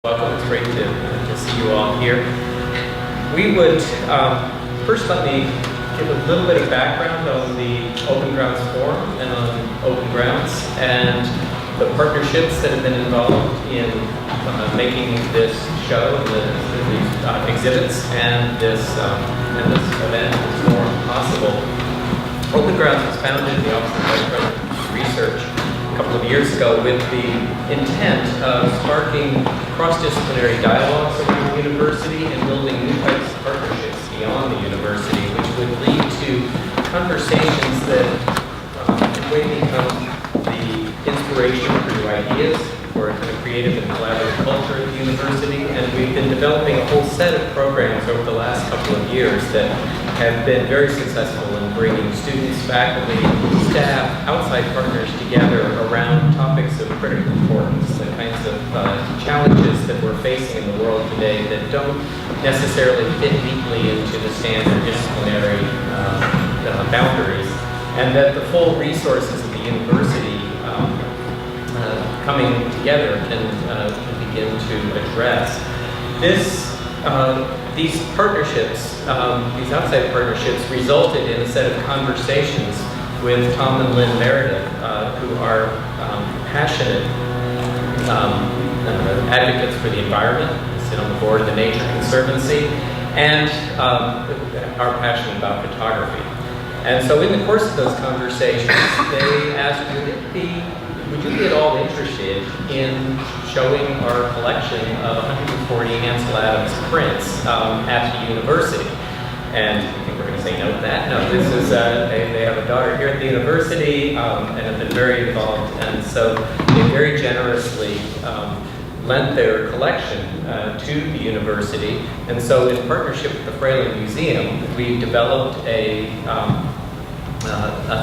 Welcome, it's great to see you all here. We would, first let me give a little bit of background on the OpenGrounds Forum and on OpenGrounds and the partnerships that have been involved in making this show and the exhibits and this event, this forum possible. OpenGrounds was founded in the Office of Vice President of Research a couple of years ago with the intent of sparking cross-disciplinary dialogues around the university and building new types of partnerships beyond the university, which would lead to conversations that in a way become the inspiration for new ideas, for a kind of creative and collaborative culture at the university. And we've been developing a whole set of programs over the last couple of years that have been very successful in bringing students, faculty, staff, outside partners together around topics of critical importance, the kinds of challenges that we're facing in the world today that don't necessarily fit neatly into the standard disciplinary boundaries, and that the full resources of the university coming together can begin to address. These partnerships, these outside partnerships, resulted in a set of conversations with Tom and Lynn Meredith, who are passionate advocates for the environment, sit on the board of the Nature Conservancy, and are passionate about photography. And so in the course of those conversations, they asked, would you be at all interested in showing our collection of 140 Ansel Adams prints at the university? And I think we're going to say no to that. No, this is, they have a daughter here at the university and have been very involved. And so they very generously lent their collection to the university. And so in partnership with the Fraley Museum, we developed a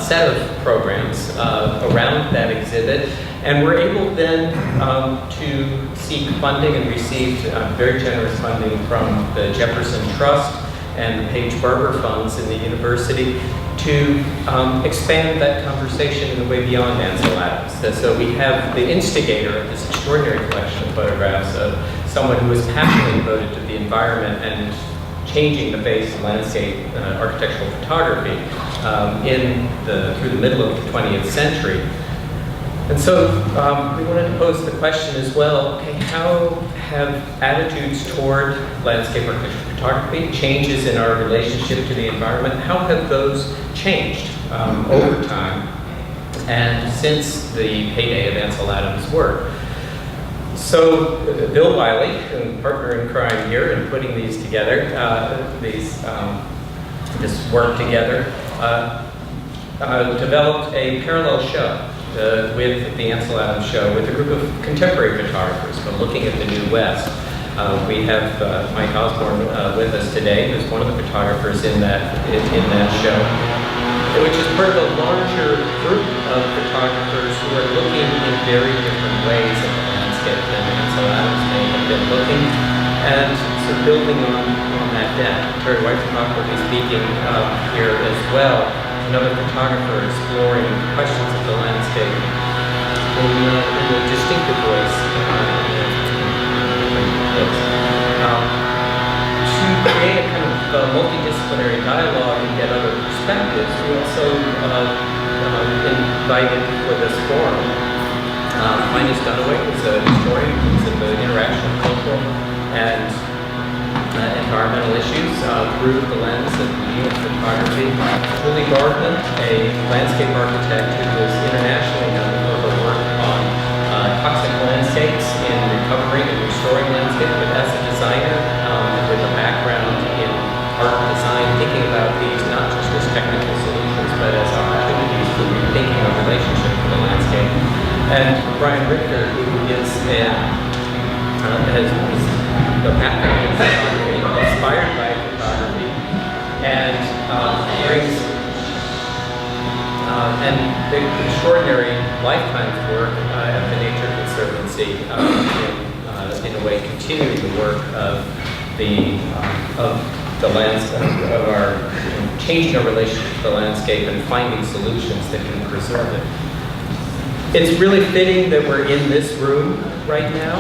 set of programs around that exhibit, and we're able then to seek funding and received very generous funding from the Jefferson Trust and the Page Barber funds in the university to expand that conversation in a way beyond Ansel Adams. So we have the instigator of this extraordinary collection of photographs of someone who is passionately devoted to the environment and changing the face of landscape architectural photography through the middle of the 20th century. And so we wanted to pose the question as well, okay, how have attitudes toward landscape architectural photography, changes in our relationship to the environment, how have those changed over time and since the heyday of Ansel Adams' work? So Bill Wiley, and partner in crime here in putting these together, this work together, developed a parallel show with the Ansel Adams show with a group of contemporary photographers, but looking at the New West. We have Mike Osborne with us today, who's one of the photographers in that show, which is part of a larger group of photographers who are looking in very different ways at the landscape than Ansel Adams may have been looking, and so building on that depth. Terry Weitzbach will be speaking here as well, another photographer exploring questions of the landscape in a distinctive voice. To create a kind of multidisciplinary dialogue and get other perspectives, we also invited for this forum Linus Dunaway, who's a historian, who's at the interaction of cultural and environmental issues through the lens of media and photography. Julie Gardner, a landscape architect who is internationally known for her work on toxic landscapes in recovering and restoring landscape, but as a designer with a background in art and design, thinking about these not just as technical solutions, but as opportunities for rethinking our relationship with the landscape. And Brian Richter, who is has the background in photography, inspired by photography, and brings and the extraordinary lifetime's work at the Nature Conservancy in a way continuing the work of the landscape, of our changing our relationship to the landscape and finding solutions that can preserve it. It's really fitting that we're in this room right now.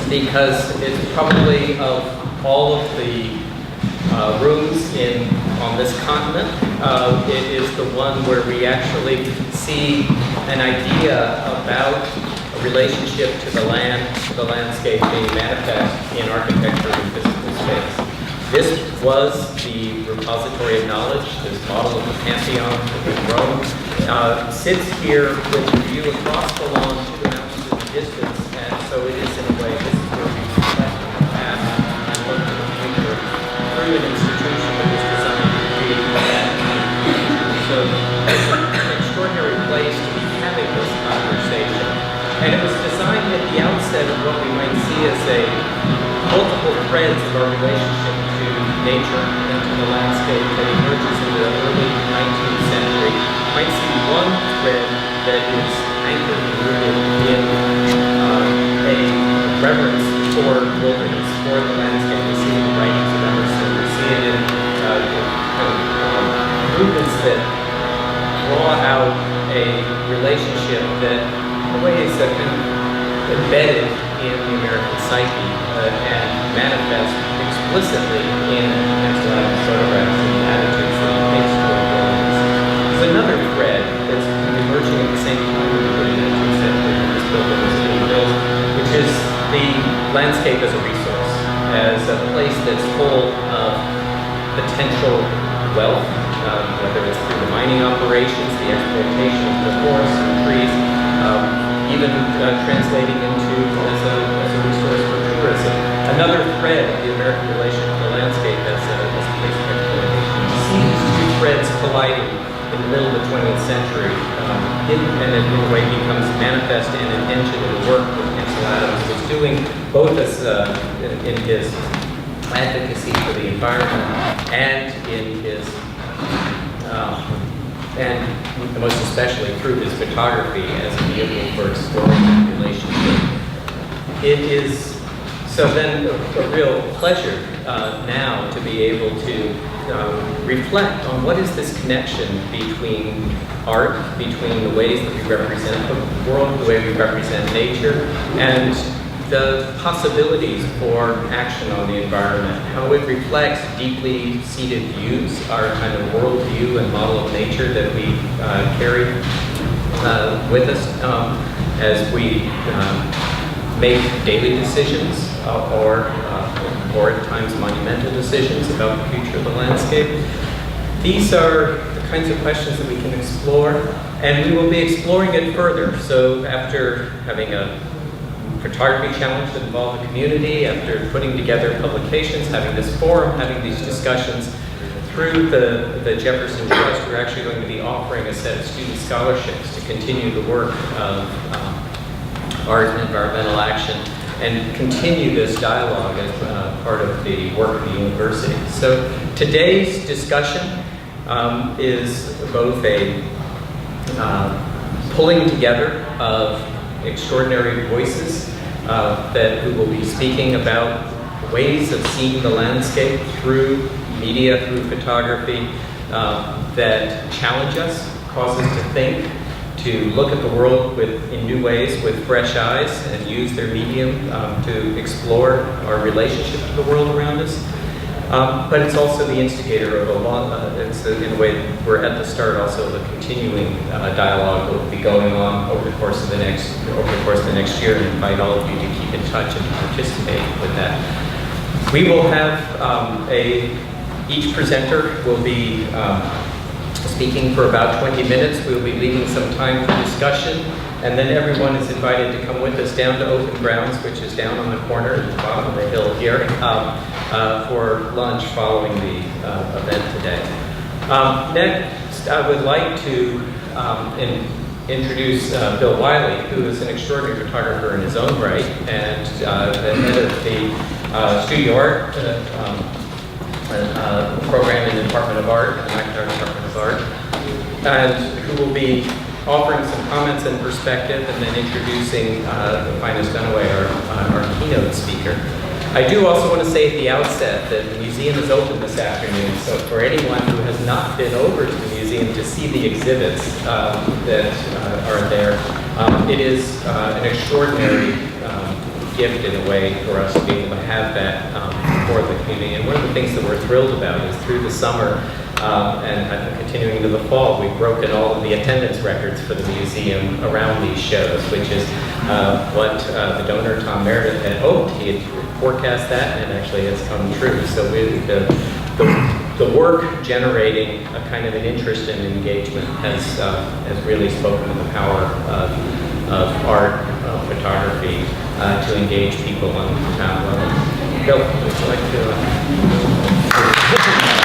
because it's probably of all of the rooms on this continent, it is the one where we actually see an idea about a relationship to the landscape being manifest in architecture and physical space. This was the repository of knowledge, this model of the Pantheon in Rome, sits here with a view across the lawn to the mountains in the distance, and so it is in a way, this is where we reflect on the past and look to the future through an institution that was designed to create that kind of future. So it's an extraordinary place to be having this conversation. And it was designed at the outset of what we might see as multiple threads of our relationship to nature and to the landscape that emerges in the early 19th century. You might see one thread that is anchored and rooted in a reverence for wilderness, for the landscape. We see it in the writings of Emerson. We see it in movements that draw out a relationship that in a way is kind of embedded in the American psyche and manifest explicitly in Ansel Adams' photographs and the attitudes that he takes toward wilderness. There's another thread that's emerging at the same time in the early 19th century when this building was being built, which is the landscape as a resource, as a place that's full of potential wealth, whether it's through the mining operations, the exploitation of the forests and trees, even translating into as a resource for tourism. Another thread of the American relation to the landscape as a place of exploitation. You see these two threads colliding in the middle of the 20th century, and it in a way becomes manifest in an engine of the work that Ansel Adams was doing, both as in his advocacy for the environment and in his and most especially through his photography as a vehicle for exploring that relationship. It is so then a real pleasure now to be able to reflect on what is this connection between art, between the ways that we represent the world, the way we represent nature, and the possibilities for action on the environment, how it reflects deeply seated views, our kind of worldview and model of nature that we carry with us as we make daily decisions or at times monumental decisions about the future of the landscape. These are the kinds of questions that we can explore, and we will be exploring it further. So after having a photography challenge that involved the community, after putting together publications, having this forum, having these discussions, through the Jefferson Trust, we're actually going to be offering a set of student scholarships to continue the work of art and environmental action and continue this dialogue as part of the work of the university. So today's discussion is both a pulling together of extraordinary voices that who will be speaking about ways of seeing the landscape through media, through photography, that challenge us, cause us to think, to look at the world in new ways with fresh eyes and use their medium to explore our relationship to the world around us. But it's also the instigator of a long, in a way, we're at the start also of a continuing dialogue that will be going on over the course of the next year, and invite all of you to keep in touch and participate with that. We will have each presenter will be speaking for about 20 minutes. We'll be leaving some time for discussion, and then everyone is invited to come with us down to OpenGrounds, which is down on the corner at the bottom of the hill here, for lunch following the event today. Next, I would like to introduce Bill Wiley, who is an extraordinary photographer in his own right, and the head of the studio art program in the Department of Art, the McIntyre Department of Art, and who will be offering some comments and perspective, and then introducing the finest Dunaway, our keynote speaker. I do also want to say at the outset that the museum is open this afternoon, so for anyone who has not been over to the museum to see the exhibits that are there, it is an extraordinary gift in a way for us to be able to have that for the community. And one of the things that we're thrilled about is through the summer and I think continuing into the fall, we've broken all of the attendance records for the museum around these shows, which is what the donor, Tom Meredith, had hoped. He had forecast that, and it actually has come true. So the work generating a kind of an interest and engagement has really spoken to the power of art, photography, to engage people on the town level. Bill, would you like to?